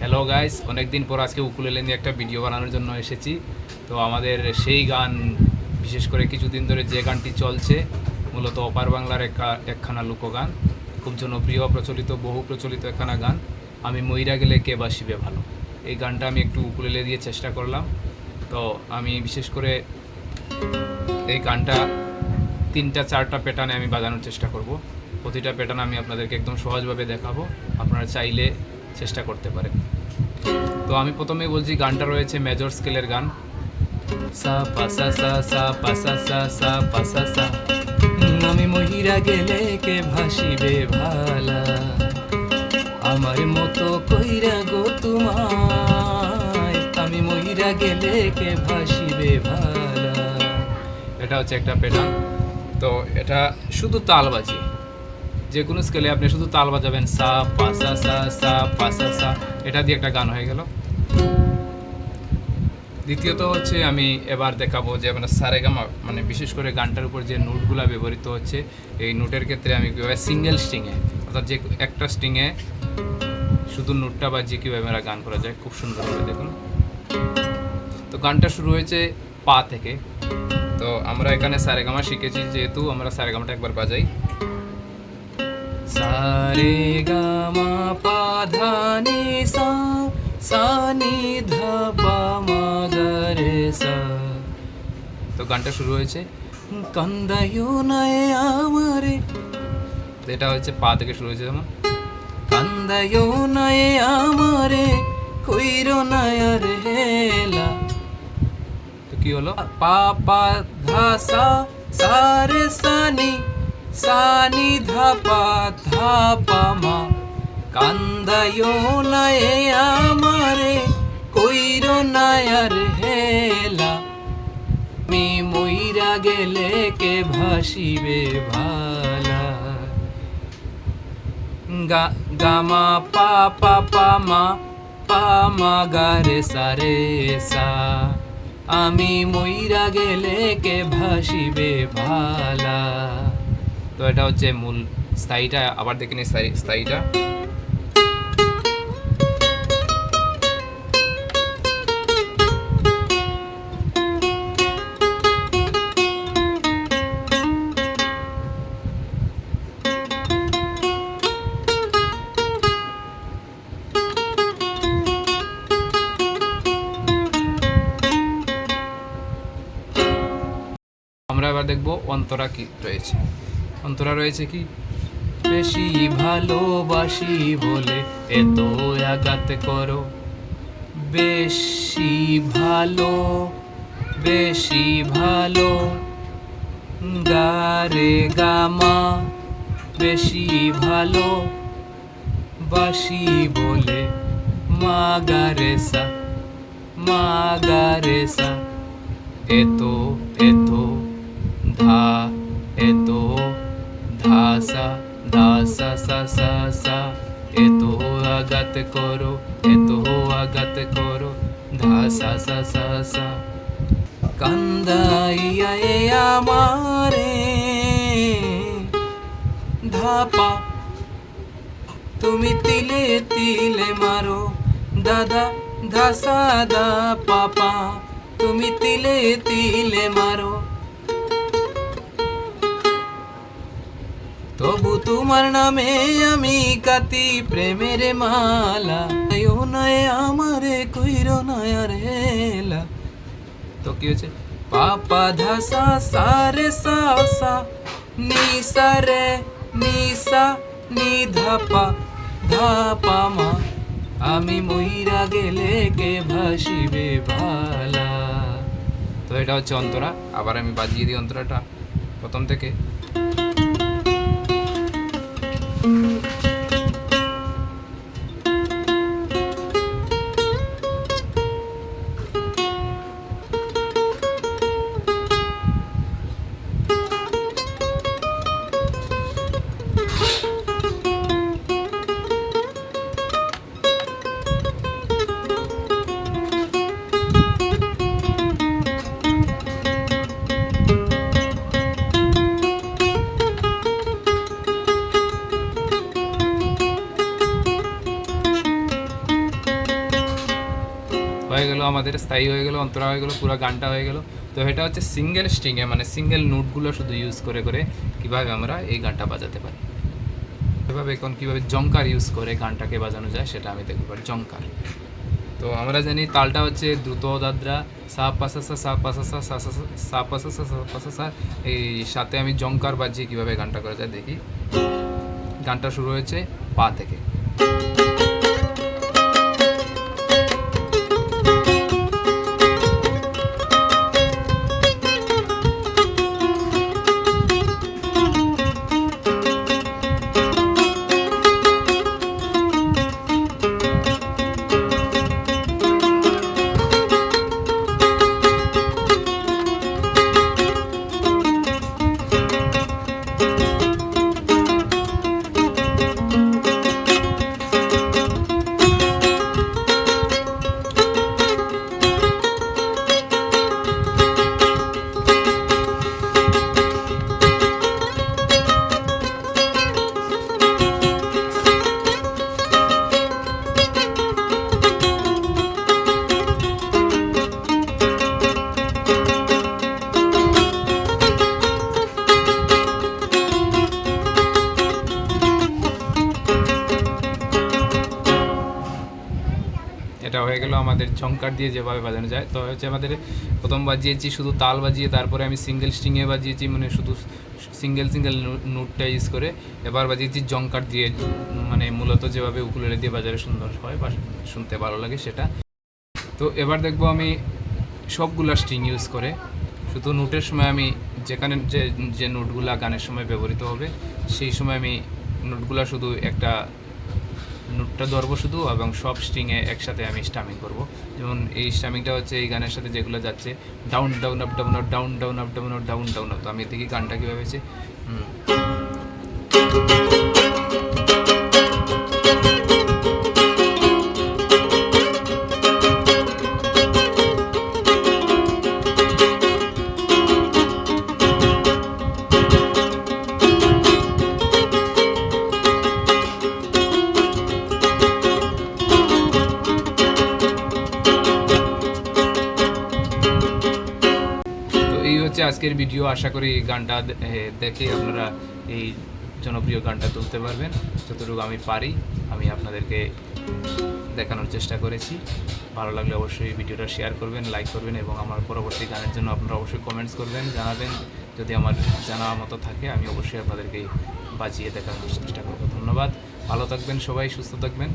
Hello guys, অনেক দিন পর আজকে উকুলেলে নিয়ে একটা ভিডিও বানানোর জন্য এসেছি। তো আমাদের সেই গান, বিশেষ করে কিছুদিন ধরে যে গানটি চলছে, মূলত অপার বাংলার একখানা লোকগান, খুব জনপ্রিয়, প্রচলিত, বহু প্রচলিত একখানা গান, আমি মইরা গেলে কে বাসিবে ভালো। এই গানটা আমি একটু উকুলেলে দিয়ে চেষ্টা করলাম। তো আমি বিশেষ করে এই গানটা 3-4টা প্যাটার্নে আমি বাজানোর চেষ্টা করব। প্রতিটা প্যাটার্ন আমি আপনাদেরকে একদম সহজভাবে দেখাবো, আপনারা চাইলে চেষ্টা করতে পারেন। তো আমি প্রথমেই বলছি, গানটা রয়েছে মেজর স্কেলের গান, সা পা সা সা সা পা সা সা সা পা সা সা। আমি মহিরা গেলে কে ভাসিবে ভালা, আমার মতো কইরা গো তোমায়, আমি মহিরা গেলে কে ভাসিবে ভালা। এটা হচ্ছে একটা প্যাটার্ন। তো এটা শুধু তাল বাজি, যে কোনো স্কেলে আপনি শুধু তাল বাজাবেন, সা পা সা সা সা পা সা সা, এটা দিয়ে একটা গান হয়ে গেল। দ্বিতীয়ত হচ্ছে আমি এবার দেখাবো যে আমরা সারেগামা, মানে বিশেষ করে গানটার উপর যে নোটগুলো ব্যবহৃত হচ্ছে, এই নোটের ক্ষেত্রে আমি কীভাবে সিঙ্গেল স্ট্রিংয়ে, অর্থাৎ যে একটা স্ট্রিংয়ে শুধু নোটটা বাজিয়ে কীভাবে আমরা গান করা যায় খুব সুন্দরভাবে দেখুন। তো গানটা শুরু হয়েছে পা থেকে। তো আমরা এখানে সারেগামা শিখেছি, যেহেতু আমরা সারেগামাটা একবার বাজাই, সারে গামা পা ধা নি সা, সা নি ধা পা মা গা রে সা। তো গানটা শুরু হয়েছে কান্দায়ো নায়ে আমারে, এটা হচ্ছে পা থেকে শুরু হয়েছে, যেমন কান্দায়ো নায়ে আমারে কইরো নায়া রে হেলা। তো কি হলো, পা পা ধা সা, সা রে সা নি, সা নি ধা পা ধা পা মা, কান্দায়ো নায়ে আমারে কইরো নায়ার হেলা, মি মইরা গেলে কে ভাসিবে ভালা। গা গামা পা পা পা মা, পা মা গা রে সা রে সা, আমি মইরা গেলে কে ভাসিবে ভালা। তো এটা হচ্ছে মূল স্থায়ীটা। আবার দেখে নিই স্থায়ীটা। আমরা এবার দেখব অন্তরা কি রয়েছে। অন্তরা রয়েছে কি, বেশি ভালোবাসি বলে এত আঘাত করো, বেশি ভালো, বেশি ভালো, গারে গামা, বেশি ভালো বাসি বলে, মা গারে সা, মা গারে সা, এতো এতো ধা, এতো ধা সা, ধা সা সা সা সা, এতো আঘাত করো, এতো আঘাত করো, ধা সা সা সা সা। কান্দাইয়া এ আমারে ধাপা, তুমি তিলে তিলে মারো, দাদা ধাসা দা পাপা, তুমি তিলে তিলে মারো, তবু তোমার নামে আমি কাতি প্রেমের মালা, আয়ো নয় আমারে কইরো নয়ার হেলা। তো কি হয়েছে, পাপা ধাসা সা রে সা সা, নি সা রে নি সা, নি ধাপা ধাপা মা, আমি মইরা গেলে কে ভাসিবে ভালা। তো এটা হচ্ছে অন্তরা। আবার আমি বাজিয়ে দিই অন্তরাটা প্রথম থেকে। হয়ে গেল, আমাদের স্থায়ী হয়ে গেল, অন্তরা হয়ে গেল, পুরো গানটা হয়ে গেল। তো এটা হচ্ছে সিঙ্গেল স্ট্রিংয়ে, মানে সিঙ্গেল নোটগুলো শুধু ইউজ করে করে কীভাবে আমরা এই গানটা বাজাতে পারি। এভাবে এখন কীভাবে জঙ্কার ইউজ করে গানটাকে বাজানো যায় সেটা আমি দেখব। জঙ্কার, তো আমরা জানি তালটা হচ্ছে দ্রুত দাদরা, সা পাসা সা, সা পাসা সা, সা সা সা পাসা সা, সা পাসা সা, এই সাথে আমি জঙ্কার বাজিয়ে কীভাবে গানটা করা যায় দেখি। গানটা শুরু হয়েছে পা থেকে। এটা হয়ে গেল আমাদের ঝঙ্কার দিয়ে যেভাবে বাজানো যায়। তো হচ্ছে আমাদের প্রথম বাজিয়েছি শুধু তাল বাজিয়ে, তারপরে আমি সিঙ্গেল স্ট্রিংয়ে বাজিয়েছি, মানে শুধু সিঙ্গেল নোটটা ইউজ করে। এবার বাজিয়েছি জঙ্কার দিয়ে, মানে মূলত যেভাবে উকুলেলে দিয়ে বাজারে সুন্দর হয় বা শুনতে ভালো লাগে সেটা। তো এবার দেখবো আমি সবগুলা স্ট্রিং ইউজ করে, শুধু নোটের সময় আমি যেখানে যে নোটগুলা গানের সময় ব্যবহৃত হবে সেই সময় আমি নোটগুলা শুধু একটা নোটটা ধরবো শুধু, এবং সব স্ট্রিংয়ে একসাথে আমি স্টামিং করব। যেমন এই স্টামিংটা হচ্ছে এই গানের সাথে যেগুলো যাচ্ছে, down down up down up, down down up down up, down down up. তো আমি দেখি গানটা কীভাবে হয়েছে। এই হচ্ছে আজকের ভিডিও। আশা করি এই গানটা দেখে আপনারা এই জনপ্রিয় গানটা তুলতে পারবেন। যতটুকু আমি পারি আমি আপনাদেরকে দেখানোর চেষ্টা করেছি। ভালো লাগলে অবশ্যই ভিডিওটা শেয়ার করবেন, লাইক করবেন, এবং আমার পরবর্তী গানের জন্য আপনারা অবশ্যই কমেন্টস করবেন, জানাবেন। যদি আমার জানা মতো থাকে আমি অবশ্যই আপনাদেরকে বাজিয়ে দেখানোর চেষ্টা করব। ধন্যবাদ, ভালো থাকবেন সবাই, সুস্থ থাকবেন।